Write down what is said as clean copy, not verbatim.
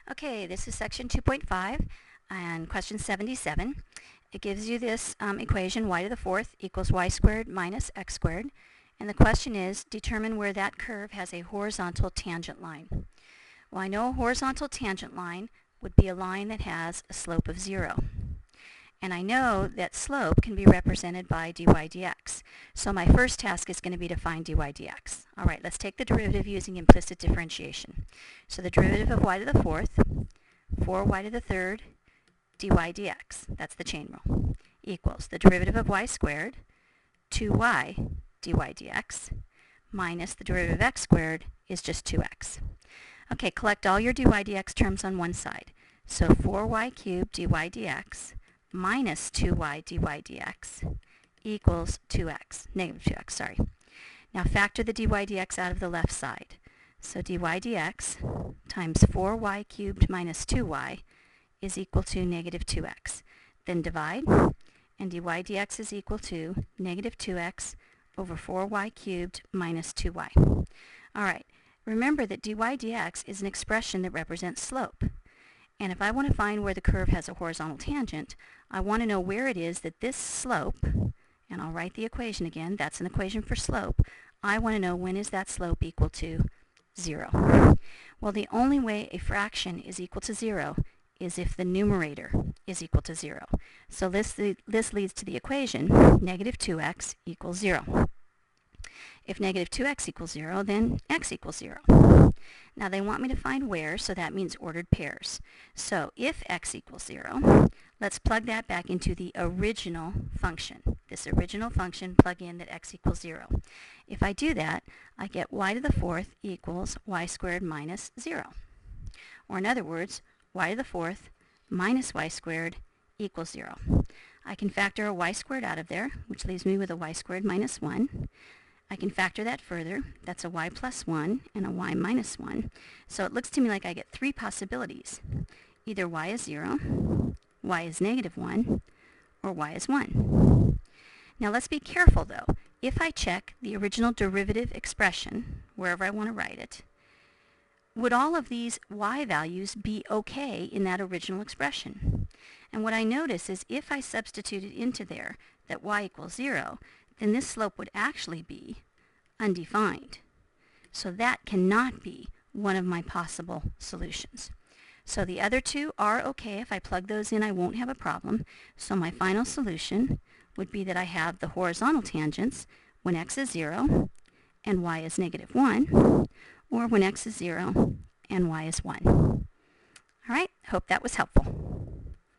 Okay, this is section 2.5 and question 77. It gives you this equation, y to the fourth equals y squared minus x squared. And the question is, determine where that curve has a horizontal tangent line. Well, I know a horizontal tangent line would be a line that has a slope of 0. And I know that slope can be represented by dy dx. So my first task is going to be to find dy dx. All right, let's take the derivative using implicit differentiation. So the derivative of y to the fourth, 4y to the third, dy dx, that's the chain rule, equals the derivative of y squared, 2y dy dx, minus the derivative of x squared is just 2x. Okay, collect all your dy dx terms on one side. So 4y cubed dy dx minus 2y dy dx equals 2x, negative 2x, sorry. Now factor the dy dx out of the left side. So dy dx times 4y cubed minus 2y is equal to negative 2x. Then divide, and dy dx is equal to negative 2x over 4y cubed minus 2y. All right, remember that dy dx is an expression that represents slope. And if I want to find where the curve has a horizontal tangent, I want to know where it is that this slope, and I'll write the equation again, that's an equation for slope. I want to know when is that slope equal to 0. Well, the only way a fraction is equal to 0 is if the numerator is equal to 0. So this leads to the equation negative 2x equals 0. If negative 2x equals 0, then x equals 0. Now they want me to find where, so that means ordered pairs. So if x equals 0, let's plug that back into the original function. This original function, plug in that x equals 0. If I do that, I get y to the fourth equals y squared minus 0. Or in other words, y to the fourth minus y squared equals 0. I can factor a y squared out of there, which leaves me with a y squared minus 1. I can factor that further. That's a y plus 1 and a y minus 1. So it looks to me like I get three possibilities. Either y is 0, y is negative 1, or y is 1. Now let's be careful though. If I check the original derivative expression, wherever I want to write it, would all of these y values be okay in that original expression? And what I notice is if I substituted into there that y equals 0, then this slope would actually be undefined. So that cannot be one of my possible solutions. So the other two are okay. If I plug those in, I won't have a problem. So my final solution would be that I have the horizontal tangents when x is 0 and y is negative 1, or when x is 0 and y is 1. All right, hope that was helpful.